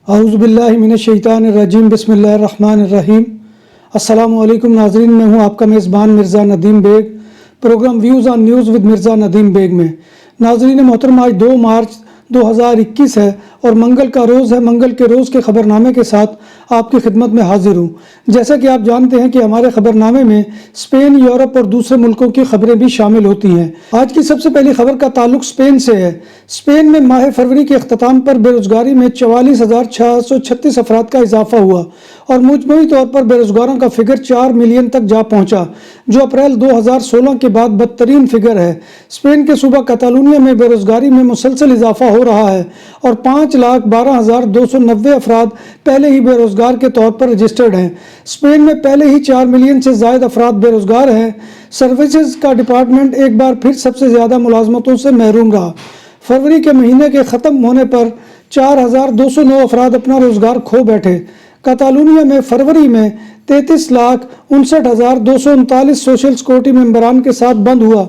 اعوذ باللہ من الشیطان الرجیم بسم اللہ الرحمن الرحیم۔ السلام علیکم ناظرین، میں ہوں آپ کا میزبان Mirza Nadeem Baig, program views on news with Mirza Nadeem Baig میں۔ ناظرین محترم، آج 2 مارچ 2021 ہے اور منگل کا روز ہے۔ منگل کے روز کے خبرنامے کے ساتھ آپ کی خدمت میں حاضر ہوں۔ جیسا کہ آپ جانتے ہیں کہ ہمارے خبرنامے میں اسپین، یورپ اور دوسرے ملکوں کی خبریں بھی شامل ہوتی ہیں۔ آج کی سب سے پہلی خبر کا تعلق اسپین سے ہے۔ اسپین میں ماہ فروری کے اختتام پر بے روزگاری میں 44,636 افراد کا اضافہ ہوا اور مجموعی طور پر بے روزگاروں کا فگر 4 ملین تک جا پہنچا، جو اپریل 2016 کے بعد بدترین فگر ہے۔ اسپین کے صوبہ کاتالونیا میں بے روزگاری میں مسلسل اضافہ ہو رہا ہے اور 5,12,290 افراد پہلے ہی بے روزگار کے طور پر رجسٹرڈ ہیں۔ اسپین میں پہلے ہی 4 ملین سے زائد افراد بے روزگار ہیں۔ سروسز کا ڈپارٹمنٹ ایک بار پھر سب سے زیادہ ملازمتوں سے محروم رہا۔ فروری کے مہینے کے ختم ہونے پر 4,209 افراد اپنا روزگار کھو بیٹھے۔ کاتالونیا میں فروری میں 33,59,239 سوشل سیکورٹی ممبران کے ساتھ بند ہوا۔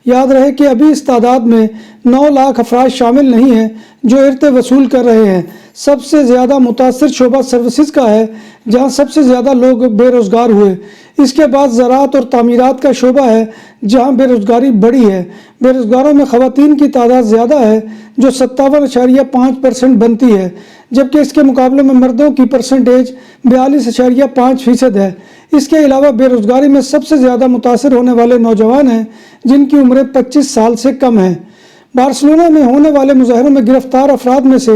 یاد رہے کہ ابھی اس تعداد میں 9 لاکھ افراد شامل نہیں ہیں جو ارث وصول کر رہے ہیں۔ سب سے زیادہ متاثر شعبہ سروسز کا ہے، جہاں سب سے زیادہ لوگ بے روزگار ہوئے۔ اس کے بعد زراعت اور تعمیرات کا شعبہ ہے، جہاں بے روزگاری بڑی ہے۔ بے روزگاروں میں خواتین کی تعداد زیادہ ہے، جو 57.5% بنتی ہے، جبکہ اس کے مقابلے میں مردوں کی پرسنٹیج 42.5% ہے۔ اس کے علاوہ بے روزگاری میں سب سے زیادہ متاثر ہونے والے نوجوان ہیں، جن کی عمریں 25 سال سے کم ہیں۔ بارسلونا میں ہونے والے مظاہروں میں گرفتار افراد میں سے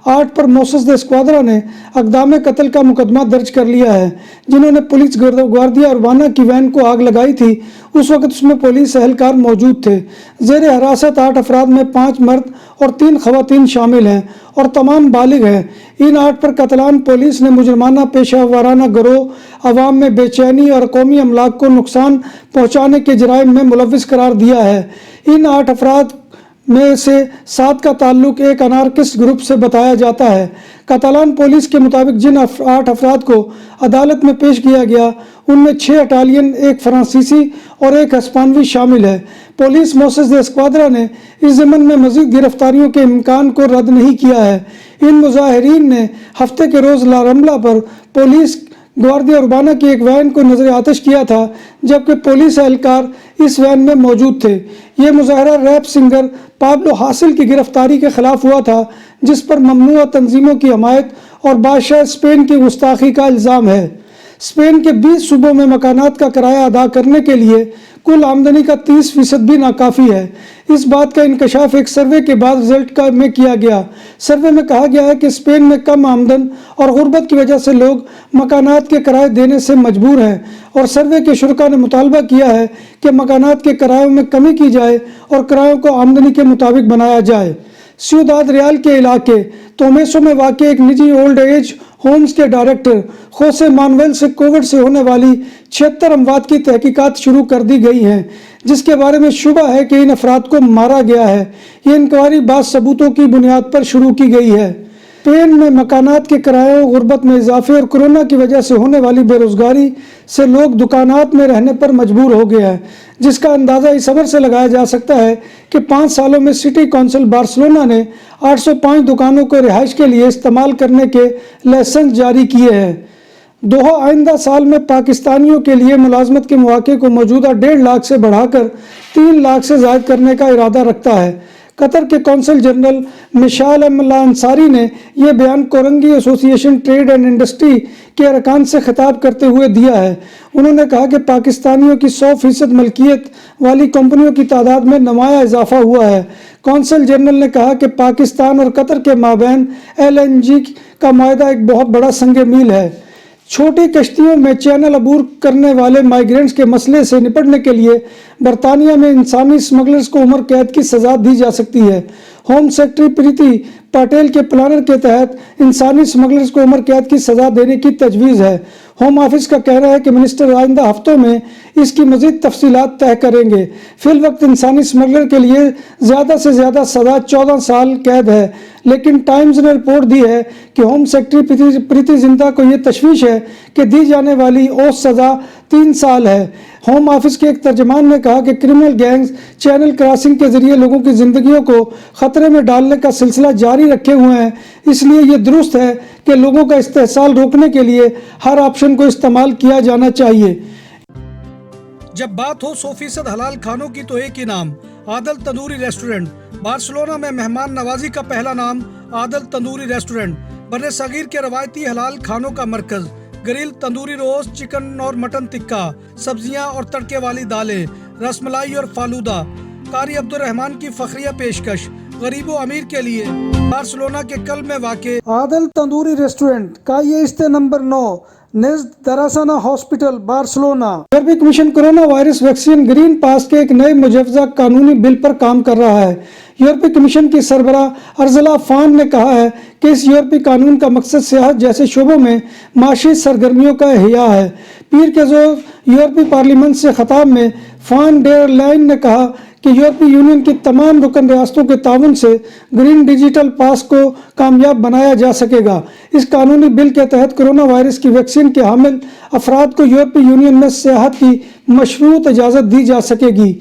8 پر موسس دے اسکواڈرا نے اقدام قتل کا مقدمہ درج کر لیا ہے، جنہوں نے پولیس گواردیا اربانہ کی وین کو آگ لگائی تھی۔ اس وقت اس میں پولیس اہلکار موجود تھے۔ زیر حراست 8 افراد میں 5 مرد اور 3 خواتین شامل ہیں اور تمام بالغ ہیں۔ ان 8 پر قتلان پولیس نے مجرمانہ پیشہ ورانہ گروہ، عوام میں بے چینی اور قومی املاک کو نقصان پہنچانے کے جرائم میں ملوث قرار دیا ہے۔ ان 8 افراد میں سے 7 کا تعلق ایک انارکسٹ گروپ سے بتایا جاتا ہے۔ کاتالان پولیس کے مطابق جن 8 افراد کو عدالت میں پیش کیا گیا، ان میں 6 اٹالین، 1 فرانسیسی اور 1 ہسپانوی شامل ہے۔ پولیس موسس دے اسکواڈرا نے اس ضمن میں مزید گرفتاریوں کے امکان کو رد نہیں کیا ہے۔ ان مظاہرین نے ہفتے کے روز لا رمبلا پر پولیس گواردیا اربانہ کی ایک وین کو نظر آتش کیا تھا، جبکہ پولیس اہلکار اس وین میں موجود تھے۔ یہ مظاہرہ ریپ سنگر پابلو حاصل کی گرفتاری کے خلاف ہوا تھا، جس پر ممنوعہ تنظیموں کی حمایت اور بادشاہ اسپین کی گستاخی کا الزام ہے۔ اسپین کے 20 صوبوں میں مکانات کا کرایہ ادا کرنے کے لیے کل آمدنی کا 30% بھی ناکافی ہے۔ اس بات کا انکشاف ایک سروے کے بعد رزلٹ میں کیا گیا۔ سروے میں کہا گیا ہے کہ اسپین میں کم آمدن اور غربت کی وجہ سے لوگ مکانات کے کرائے دینے سے مجبور ہیں، اور سروے کے شرکاء نے مطالبہ کیا ہے کہ مکانات کے کرایوں میں کمی کی جائے اور کرایوں کو آمدنی کے مطابق بنایا جائے۔ سیوداد ریال کے علاقے تومیسو میں واقع ایک نجی اولڈ ایج ہومز کے ڈائریکٹر خوسے مانویل سے کووڈ سے ہونے والی 76 اموات کی تحقیقات شروع کر دی گئی ہیں، جس کے بارے میں شبہ ہے کہ ان افراد کو مارا گیا ہے۔ یہ انکوائری بعض ثبوتوں کی بنیاد پر شروع کی گئی ہے۔ اسپین میں مکانات کے کرایوں، غربت میں اضافے اور کورونا کی وجہ سے ہونے والی بے روزگاری سے لوگ دکانات میں رہنے پر مجبور ہو گئے ہیں، جس کا اندازہ اس خبر سے لگایا جا سکتا ہے کہ 5 سالوں میں سٹی کونسل بارسلونا نے 805 دکانوں کو رہائش کے لیے استعمال کرنے کے لائسنس جاری کیے ہیں۔ دوحہ آئندہ سال میں پاکستانیوں کے لیے ملازمت کے مواقع کو موجودہ 1.5 لاکھ سے بڑھا کر 3 لاکھ سے زائد کرنے کا ارادہ رکھتا ہے۔ قطر کے کونسل جنرل مشعل انصاری نے یہ بیان کورنگی ایسوسی ایشن ٹریڈ اینڈ انڈسٹری کے ارکان سے خطاب کرتے ہوئے دیا ہے۔ انہوں نے کہا کہ پاکستانیوں کی 100% ملکیت والی کمپنیوں کی تعداد میں نمایاں اضافہ ہوا ہے۔ کونسل جنرل نے کہا کہ پاکستان اور قطر کے مابین LNG کا معاہدہ ایک بہت بڑا سنگ میل ہے۔ چھوٹی کشتیوں میں چینل عبور کرنے والے مائیگرینٹس کے مسئلے سے نپٹنے کے لیے برطانیہ میں انسانی اسمگلرز کو عمر قید کی سزا دی جا سکتی ہے۔ ہوم سیکرٹری پریتی پاٹیل کے پلانر کے تحت انسانی اسمگلرز کو عمر قید کی سزا دینے کی تجویز ہے۔ ہوم آفس کا کہنا ہے کہ منسٹر آئندہ ہفتوں میں اس کی مزید تفصیلات طے کریں گے۔ فی الوقت انسانی اسمگلر کے لیے زیادہ سے زیادہ سزا 14 سال قید ہے، لیکن ٹائمز نے رپورٹ دی ہے کہ ہوم سیکرٹری پریتی زنتا کو یہ تشویش ہے کہ دی جانے والی اوسط سزا 3 سال ہے۔ ہوم آفس کے ایک ترجمان نے کہا کہ کرمنل گینگز چینل کراسنگ کے ذریعے لوگوں کی زندگیوں کو خطرے میں ڈالنے کا سلسلہ جاری رکھے ہوئے ہیں، اس لیے یہ درست ہے کہ لوگوں کا استحصال روکنے کے لیے ہر آپشن کو استعمال کیا جانا چاہیے۔ جب بات ہو 100% حلال کھانوں کی تو ایک ہی نام، عادل تندوری ریسٹورنٹ۔ بارسلونا میں مہمان نوازی کا پہلا نام عادل تندوری ریسٹورنٹ، بر صغیر کے روایتی حلال کھانوں کا مرکز۔ گرل تندوری روسٹ، چکن اور مٹن ٹکا، سبزیاں اور تڑکے والی دالیں، رس ملائی اور فالودہ۔ قاری عبدالرحمان کی فخریہ پیشکش، غریب و امیر کے لیے۔ بارسلونا کے قلب میں واقع عادل تندوری ریسٹورنٹ کا یہ استے نمبر 9 نزد دراسانہ ہاسپٹل، بارسلونا۔ یورپی commission corona virus vaccine green pass کے ایک نئے مجوزہ قانونی بل پر کام کر رہا ہے۔ یورپی کمیشن کی سربراہ ارزلا فان نے کہا ہے کہ اس یورپی قانون کا مقصد صحت جیسے شعبوں میں معاشی سرگرمیوں کا احیاء ہے۔ پیر کے روز یورپی پارلیمنٹ سے خطاب میں فان ڈیر لائن نے کہا کہ یورپی یونین کی تمام رکن ریاستوں کے تعاون سے گرین ڈیجیٹل پاس کو کامیاب بنایا جا سکے گا۔ اس قانونی بل کے تحت کورونا وائرس کی ویکسین کے حامل افراد کو یورپی یونین میں سیاحت کی مشروط اجازت دی جا سکے گی۔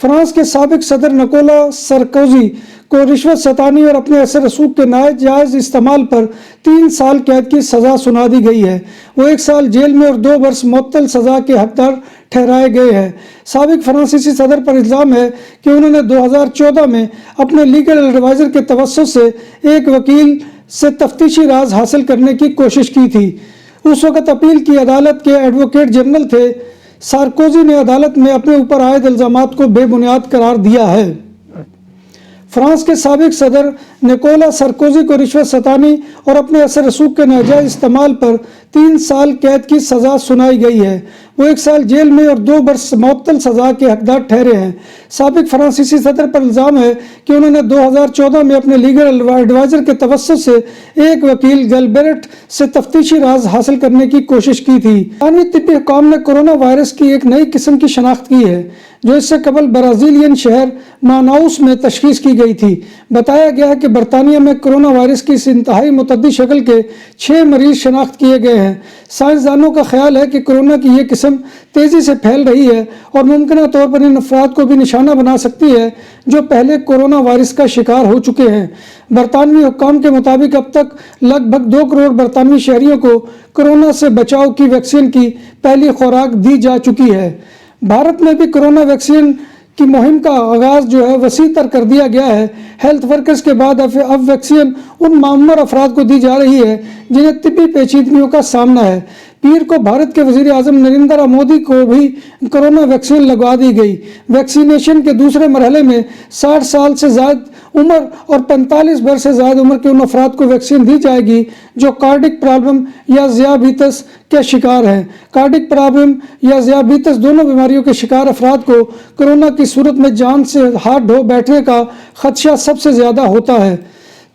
فرانس کے سابق صدر نکولا سرکوزی کو رشوت ستانی اور اپنے اثر رسوخ کے ناجائز استعمال پر 3 سال قید کی سزا سنا دی گئی ہے۔ وہ 1 سال جیل میں اور 2 برس معطل سزا کے حقدار ٹھہرائے گئے ہیں۔ سابق فرانسیسی صدر پر الزام ہے کہ انہوں نے 2014 میں اپنے لیگل ایڈوائزر کے توسط سے ایک وکیل سے تفتیشی راز حاصل کرنے کی کوشش کی تھی۔ اس وقت اپیل کی عدالت کے ایڈوکیٹ جنرل تھے۔ سارکوزی نے عدالت میں اپنے اوپر عائد الزامات کو بے بنیاد قرار دیا ہے۔ فرانس کے سابق صدر نکولا سرکوزی کو رشوت ستانی اور اپنے اثر رسوخ کے ناجائز استعمال پر 3 سال قید کی سزا سنائی گئی ہے۔ وہ 1 سال جیل میں اور 2 برس معطل سزا کے حقدار ٹھہرے ہیں۔ سابق فرانسیسی صدر پر الزام ہے کہ انہوں نے 2014 میں اپنے لیگل ایڈوائزر کے توسط سے ایک وکیل گلبرٹ سے تفتیشی راز حاصل کرنے کی کوشش کی تھی۔ عالمی طبی حکام نے کورونا وائرس کی ایک نئی قسم کی شناخت کی ہے جو اس سے قبل برازیلین شہر ماناؤس میں تشخیص کی گئی تھی۔ بتایا گیا ہے کہ برطانیہ میں کورونا وائرس کی اس انتہائی متعدی شکل کے 6 مریض شناخت کیے گئے ہیں۔ سائنسدانوں کا خیال ہے کہ کورونا کی یہ قسم تیزی سے پھیل رہی ہے اور ممکنہ طور پر ان افراد کو بھی نشانہ بنا سکتی ہے جو پہلے کورونا وائرس کا شکار ہو چکے ہیں۔ برطانوی حکام کے مطابق اب تک لگ بھگ 2 کروڑ برطانوی شہریوں کو کورونا سے بچاؤ کی ویکسین کی پہلی خوراک دی جا چکی ہے۔ بھارت میں بھی کورونا ویکسین کی مہم کا آغاز جو ہے وسیع تر کر دیا گیا ہے۔ ہیلتھ ورکرز کے بعد اب ویکسین ان معمر افراد کو دی جا رہی ہے جنہیں طبی پیچیدگیوں کا سامنا ہے۔ پیر کو بھارت کے وزیر اعظم نریندر مودی کو بھی کورونا ویکسین لگوا دی گئی۔ ویکسینیشن کے دوسرے مرحلے میں 60 سال سے زائد عمر اور 45 برس سے زائد عمر کے ان افراد کو ویکسین دی جائے گی جو کارڈک پرابلم یا ذیابیطس کے شکار ہیں۔ کارڈک پرابلم یا ذیابیطس دونوں بیماریوں کے شکار افراد کو کورونا کی صورت میں جان سے ہاتھ دھو بیٹھنے کا خدشہ سب سے زیادہ ہوتا ہے۔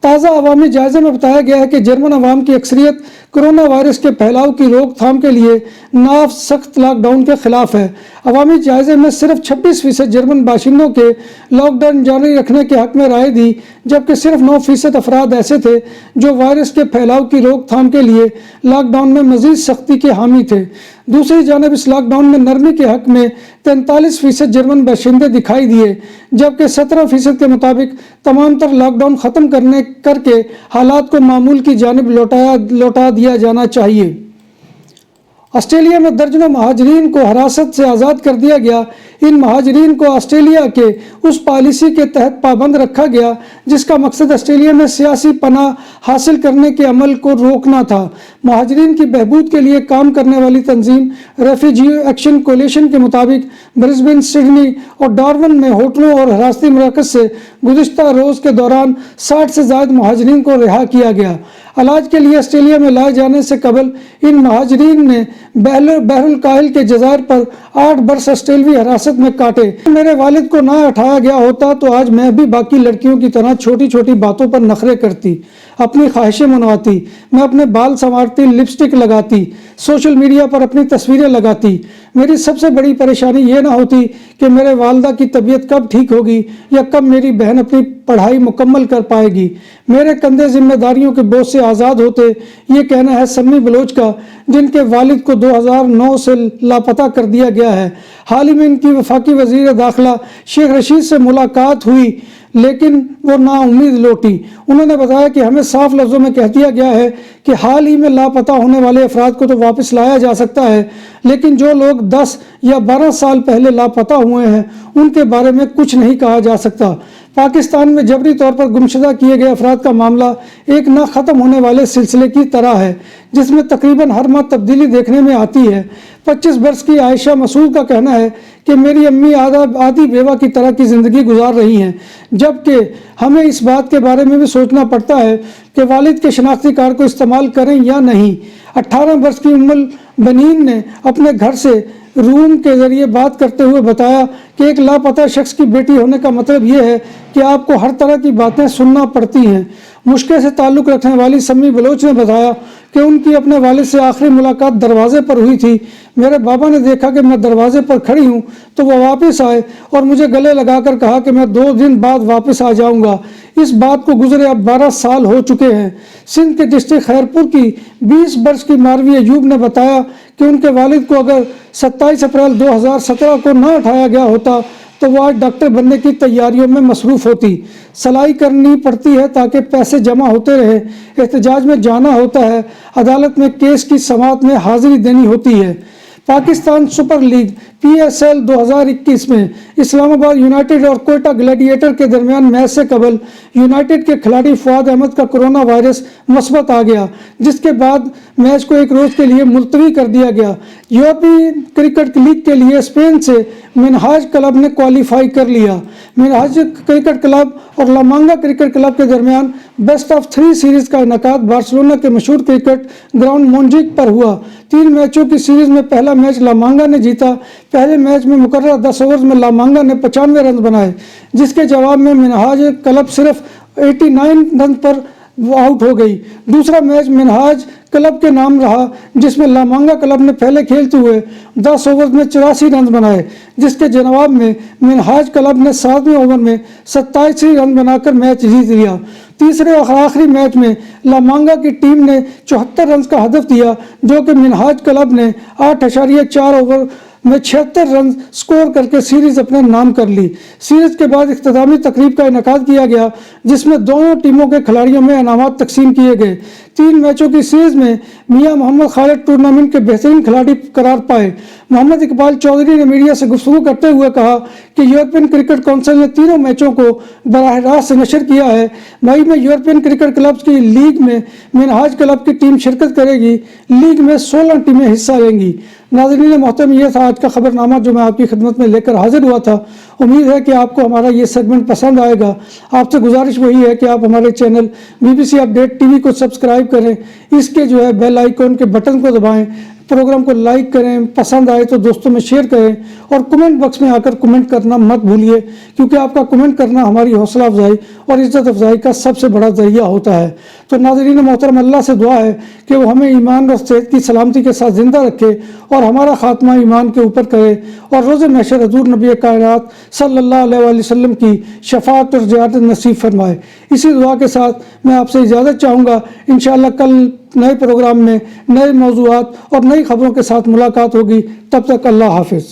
تازہ عوامی جائزے میں بتایا گیا ہے کہ جرمن عوام کی اکثریت کورونا وائرس کے پھیلاؤ کی روک تھام کے لیے ناف سخت لاک ڈاؤن کے خلاف ہے۔ عوامی جائزے میں صرف 26% جرمن باشندوں کے لاک ڈاؤن جاری رکھنے کے حق میں رائے دی، جبکہ صرف 9% افراد ایسے تھے جو وائرس کے پھیلاؤ کی روک تھام کے لیے لاک ڈاؤن میں مزید سختی کے حامی تھے۔ دوسری جانب اس لاک ڈاؤن میں نرمی کے حق میں 43% جرمن باشندے دکھائی دیے، جبکہ 17% کے مطابق تمام تر لاک ڈاؤن ختم کر کے حالات کو معمول کی جانب لوٹا دیا جانا چاہیے۔ آسٹریلیا میں درجنوں مہاجرین کو حراست سے آزاد کر دیا گیا۔ ان مہاجرین کو آسٹریلیا کے اس پالیسی کے تحت پابند رکھا گیا جس کا مقصد آسٹریلیا میں سیاسی پناہ حاصل کرنے کے عمل کو روکنا تھا۔ مہاجرین کی بہبود کے لیے کام کرنے والی تنظیم ریفیوجی ایکشن کولیشن کے مطابق برسبن، سڈنی اور ڈارون میں ہوٹلوں اور حراستی مراکز سے گزشتہ روز کے دوران 60 سے زائد مہاجرین کو رہا کیا گیا۔ علاج کے لیے آسٹریلیا میں لائے جانے سے قبل ان مہاجرین نے بحر الکاہل کے جزائر پر 8 برس آسٹریلوی حراست میں کاٹے۔ میرے والد کو نہ اٹھایا گیا ہوتا تو آج میں بھی باقی لڑکیوں کی طرح چھوٹی چھوٹی باتوں پر نخرے کرتی، اپنی خواہشیں منواتی، میں اپنے بال سنوارتی، لپسٹک لگاتی، سوشل میڈیا پر اپنی تصویریں لگاتی۔ میری سب سے بڑی پریشانی یہ نہ ہوتی کہ میرے والدہ کی طبیعت کب ٹھیک ہوگی یا کب میری بہن اپنی پڑھائی مکمل کر پائے گی۔ میرے کندھے ذمہ داریوں کے بوجھ سے آزاد ہوتے، یہ کہنا ہے سمی بلوچ کا، جن کے والد کو 2009 سے لاپتہ کر دیا گیا ہے۔ حال ہی میں ان کی وفاقی وزیر داخلہ شیخ رشید سے ملاقات ہوئی لیکن وہ نا امید لوٹی۔ انہوں نے بتایا کہ ہمیں صاف لفظوں میں کہہ دیا گیا ہے کہ حال ہی میں لاپتہ ہونے والے افراد کو تو واپس لایا جا سکتا ہے، لیکن جو لوگ 10 یا 12 سال پہلے لاپتہ ہوئے ہیں ان کے بارے میں کچھ نہیں کہا جا سکتا۔ پاکستان میں جبری طور پر گمشدہ کیے گئے افراد کا معاملہ ایک نہ ختم ہونے والے سلسلے کی طرح ہے، جس میں تقریباً ہر ماہ تبدیلی دیکھنے میں آتی ہے۔ 25 برس کی عائشہ مسعود کا کہنا ہے کہ میری امی آدھی بیوہ کی طرح کی زندگی گزار رہی ہیں، جبکہ ہمیں اس بات کے بارے میں بھی سوچنا پڑتا ہے کہ والد کے شناختی کارڈ کو استعمال کریں یا نہیں۔ 18 برس کی ام البنین نے اپنے گھر سے روم کے ذریعے بات کرتے ہوئے بتایا کہ ایک لاپتہ شخص کی بیٹی ہونے کا مطلب یہ ہے کہ آپ کو ہر طرح کی باتیں سننا پڑتی ہیں۔ مشکل سے تعلق رکھنے والی سمی بلوچ نے بتایا کہ ان کی اپنے والد سے آخری ملاقات دروازے پر ہوئی تھی۔ میرے بابا نے دیکھا کہ میں دروازے پر کھڑی ہوں تو وہ واپس آئے اور مجھے گلے لگا کر کہا کہ میں 2 دن بعد واپس آ جاؤں گا۔ اس بات کو گزرے اب 12 سال ہو چکے ہیں۔ سندھ کے ڈسٹرکٹ خیرپور کی 20 برس کی ماروی ایوب نے بتایا کہ ان کے والد کو اگر 27 اپریل 2017 کو نہ اٹھایا گیا ہوتا تو وہ آج ڈاکٹر بننے کی تیاریوں میں مصروف ہوتی۔ سلائی کرنی پڑتی ہے تاکہ پیسے جمع ہوتے رہے، احتجاج میں جانا ہوتا ہے، عدالت میں کیس کی سماعت میں حاضری دینی ہوتی ہے۔ پاکستان سپر لیگ PSL 2021 میں اسلام آباد یونائیٹڈ اور کوئٹہ گلیڈیٹر کے درمیان میچ سے قبل یونائیٹڈ کے کھلاڑی فؤاد احمد کا کرونا وائرس مثبت آ گیا، جس کے بعد میچ کو 1 روز کے لیے ملتوی کر دیا گیا۔ یورپی کرکٹ لیگ کے لیے اسپین سے منہاج کلب نے کوالیفائی کر لیا۔ منہاج کرکٹ کلب اور لا مانگا کرکٹ کلب کے درمیان بیسٹ آف 3 سیریز کا انعقاد بارسلونا کے مشہور کرکٹ گراؤنڈ مونجیک پر ہوا۔ 3 میچوں کی سیریز میں پہلا میچ لا مانگا نے جیتا۔ پہلے میچ میں مقررہ 10 اوورز میں لا مانگا نے 95 رنز بنائے، جس کے جواب میں منہاج کلب صرف 89 رن پر آؤٹ ہو گئی۔ دوسرا میچ منہاج کلب کے نام رہا، جس میں لا مانگا کلب نے پہلے کھیلتے ہوئے 10 اوورز میں 84 رنز بنائے، جس کے جواب میں منہاج کلب نے 7ویں اوور میں 87 رن بنا کر میچ جیت لیا۔ تیسرے اور آخری میچ میں لا مانگا کی ٹیم نے 74 رنز کا ہدف دیا، جو کہ منہاج کلب نے 8.4 اوور میں 76 رن سکور کر کے سیریز اپنے نام کر لی۔ سیریز کے بعد اختتامی تقریب کا انعقاد کیا گیا، جس میں دونوں ٹیموں کے کھلاڑیوں میں انعامات تقسیم کیے گئے۔ 3 میچوں کی سیریز میں میاں محمد خالد ٹورنامنٹ کے بہترین کھلاڑی قرار پائے۔ محمد اقبال چودھری نے میڈیا سے گفتگو کرتے ہوئے کہا کہ یورپین کرکٹ کونسل نے تینوں میچوں کو براہ راست نشر کیا ہے۔ مئی میں یورپین کرکٹ کلبز کی لیگ میں منہاج کلب کی ٹیم شرکت کرے گی۔ لیگ میں 16 ٹیمیں حصہ لیں گی۔ ناظرین محترم، یہ تھا آج کا خبر نامہ جو میں آپ کی خدمت میں لے کر حاضر ہوا تھا۔ امید ہے کہ آپ کو ہمارا یہ سیگمنٹ پسند آئے گا۔ آپ سے گزارش وہی ہے کہ آپ ہمارے چینل BBC اپڈیٹ TV کو سبسکرائب کریں، اس کے بیل آئیکن کے بٹن کو دبائیں، پروگرام کو لائک کریں، پسند آئے تو دوستوں میں شیئر کریں، اور کمنٹ باکس میں آ کر کمنٹ کرنا مت بھولیے، کیونکہ آپ کا کمنٹ کرنا ہماری حوصلہ افزائی اور عزت افزائی کا سب سے بڑا ذریعہ ہوتا ہے۔ تو ناظرین محترم، اللہ سے دعا ہے کہ وہ ہمیں ایمان اور صحت کی سلامتی کے ساتھ زندہ رکھے اور ہمارا خاتمہ ایمان کے اوپر کرے، اور روز محشر حضور نبی کائنات صلی اللہ علیہ وآلہ وسلم کی شفاعت اور زیارت نصیب فرمائے۔ اسی دعا کے ساتھ میں آپ سے اجازت چاہوں گا۔ انشاءاللہ کل نئے پروگرام میں نئے موضوعات اور نئی خبروں کے ساتھ ملاقات ہوگی۔ تب تک اللہ حافظ۔